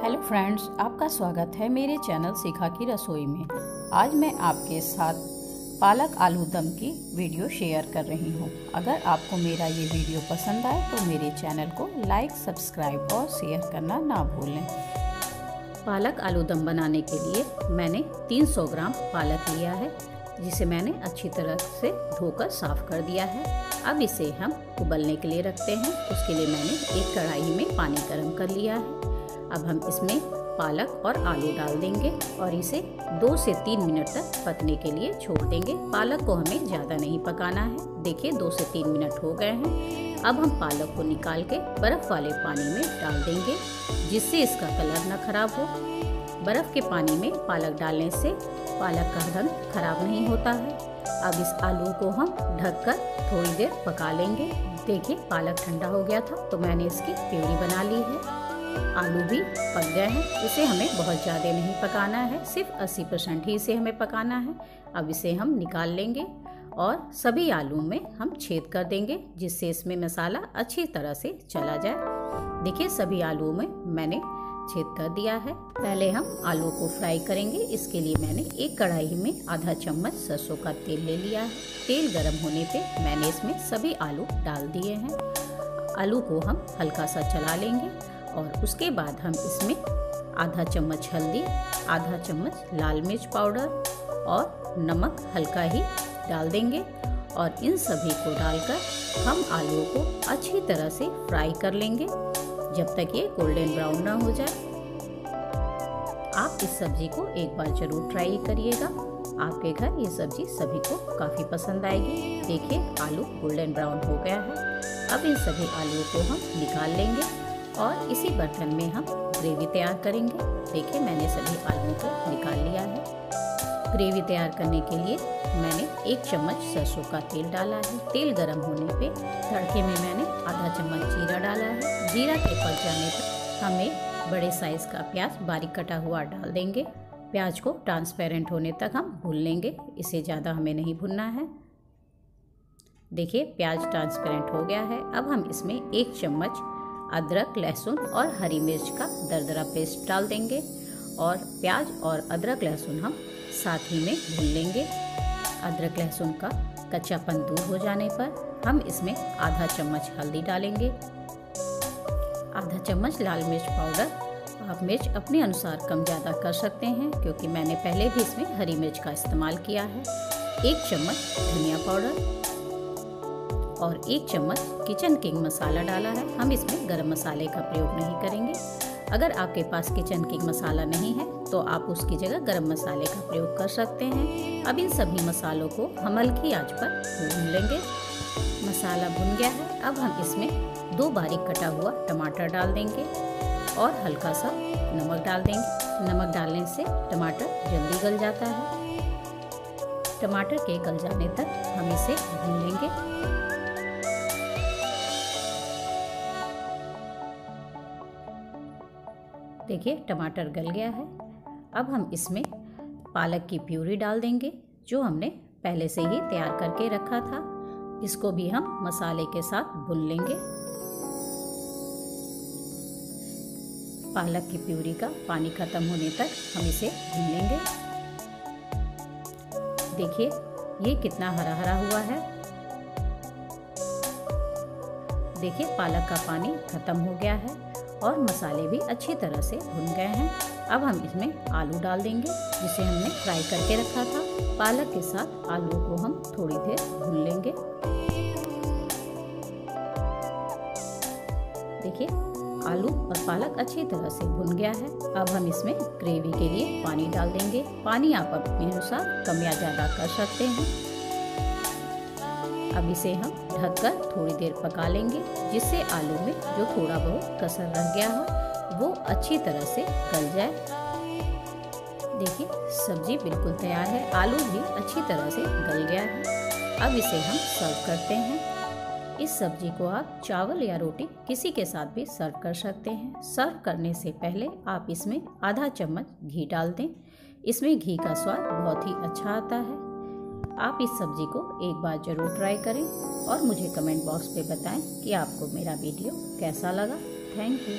Hello friends, आपका स्वागत है मेरे चैनल शिखा की रसोई में। आज मैं आपके साथ पालक आलू दम की वीडियो शेयर कर रही हूँ। अगर आपको मेरा ये वीडियो पसंद आए तो मेरे चैनल को लाइक, सब्सक्राइब और शेयर करना ना भूलें। पालक आलू दम बनाने के लिए मैंने 300 ग्राम पालक लिया है, जिसे मैंने अच्छी तरह से धोकर साफ कर दिया है। अब इसे हम उबलने के लिए रखते हैं। उसके लिए मैंने एक कढ़ाई में पानी गर्म कर लिया है। अब हम इसमें पालक और आलू डाल देंगे और इसे 2 से 3 मिनट तक पकने के लिए छोड़ देंगे। पालक को हमें ज़्यादा नहीं पकाना है। देखिए 2 से 3 मिनट हो गए हैं। अब हम पालक को निकाल के बर्फ़ वाले पानी में डाल देंगे, जिससे इसका कलर ना खराब हो। बर्फ़ के पानी में पालक डालने से पालक का रंग खराब नहीं होता है। अब इस आलू को हम ढककर थोड़ी देर पका लेंगे। देखिए पालक ठंडा हो गया था तो मैंने इसकी प्यूरी बना ली है। आलू भी पक गए हैं। इसे हमें बहुत ज़्यादा नहीं पकाना है, सिर्फ 80% ही इसे हमें पकाना है। अब इसे हम निकाल लेंगे और सभी आलू में हम छेद कर देंगे, जिससे इसमें मसाला अच्छी तरह से चला जाए। देखिए सभी आलूओं में मैंने छेद कर दिया है। पहले हम आलू को फ्राई करेंगे। इसके लिए मैंने एक कढ़ाई में आधा चम्मच सरसों का तेल ले लिया है। तेल गर्म होने पे मैंने इसमें सभी आलू डाल दिए हैं। आलू को हम हल्का सा चला लेंगे और उसके बाद हम इसमें आधा चम्मच हल्दी, आधा चम्मच लाल मिर्च पाउडर और नमक हल्का ही डाल देंगे और इन सभी को डालकर हम आलू को अच्छी तरह से फ्राई कर लेंगे जब तक ये गोल्डन ब्राउन ना हो जाए। आप इस सब्जी को एक बार जरूर ट्राई करिएगा। आपके घर ये सब्जी सभी को काफ़ी पसंद आएगी। देखिए आलू गोल्डन ब्राउन हो गया है। अब इन सभी आलूओं को हम निकाल लेंगे और इसी बर्तन में हम ग्रेवी तैयार करेंगे। देखिए मैंने सभी आलूओं को निकाल लिया है। ग्रेवी तैयार करने के लिए मैंने 1 चम्मच सरसों का तेल डाला है। तेल गर्म होने पे तड़के में मैंने आधा चम्मच जीरा डाला है। जीरा के पक जाने पर हम एक बड़े साइज़ का प्याज बारीक कटा हुआ डाल देंगे। प्याज को ट्रांसपेरेंट होने तक हम भून लेंगे, इसे ज़्यादा हमें नहीं भूनना है। देखिए प्याज ट्रांसपेरेंट हो गया है। अब हम इसमें 1 चम्मच अदरक, लहसुन और हरी मिर्च का दरदरा पेस्ट डाल देंगे और प्याज और अदरक लहसुन हम साथ ही में भून लेंगे। अदरक लहसुन का कच्चापन दूर हो जाने पर हम इसमें आधा चम्मच हल्दी डालेंगे, आधा चम्मच लाल मिर्च पाउडर। आप मिर्च अपने अनुसार कम ज़्यादा कर सकते हैं, क्योंकि मैंने पहले भी इसमें हरी मिर्च का इस्तेमाल किया है। 1 चम्मच धनिया पाउडर और 1 चम्मच किचन किंग मसाला डाला है। हम इसमें गरम मसाले का प्रयोग नहीं करेंगे। अगर आपके पास किचन किंग मसाला नहीं है तो आप उसकी जगह गरम मसाले का प्रयोग कर सकते हैं। अब इन सभी मसालों को हम हल्की आंच पर भून लेंगे। मसाला भुन गया है। अब हम इसमें 2 बारीक कटा हुआ टमाटर डाल देंगे और हल्का सा नमक डाल देंगे। नमक डालने से टमाटर जल्दी गल जाता है। टमाटर के गल जाने तक हम इसे भून लेंगे। देखिए टमाटर गल गया है। अब हम इसमें पालक की प्यूरी डाल देंगे, जो हमने पहले से ही तैयार करके रखा था। इसको भी हम मसाले के साथ भून लेंगे। पालक की प्यूरी का पानी खत्म होने तक हम इसे भून लेंगे। देखिए ये कितना हरा हरा हुआ है। देखिए पालक का पानी खत्म हो गया है और मसाले भी अच्छी तरह से भुन गए हैं। अब हम इसमें आलू डाल देंगे, जिसे हमने फ्राई करके रखा था। पालक के साथ आलू को हम थोड़ी देर भून लेंगे। देखिए आलू और पालक अच्छी तरह से भुन गया है। अब हम इसमें ग्रेवी के लिए पानी डाल देंगे। पानी आप अपने अनुसार कम या ज़्यादा कर सकते हैं। अब इसे हम ढककर थोड़ी देर पका लेंगे, जिससे आलू में जो थोड़ा बहुत कसर रह गया हो वो अच्छी तरह से गल जाए। देखिए सब्जी बिल्कुल तैयार है। आलू भी अच्छी तरह से गल गया है। अब इसे हम सर्व करते हैं। इस सब्जी को आप चावल या रोटी किसी के साथ भी सर्व कर सकते हैं। सर्व करने से पहले आप इसमें आधा चम्मच घी डाल दें। इसमें घी का स्वाद बहुत ही अच्छा आता है। आप इस सब्जी को एक बार ज़रूर ट्राई करें और मुझे कमेंट बॉक्स पे बताएं कि आपको मेरा वीडियो कैसा लगा। Thank you.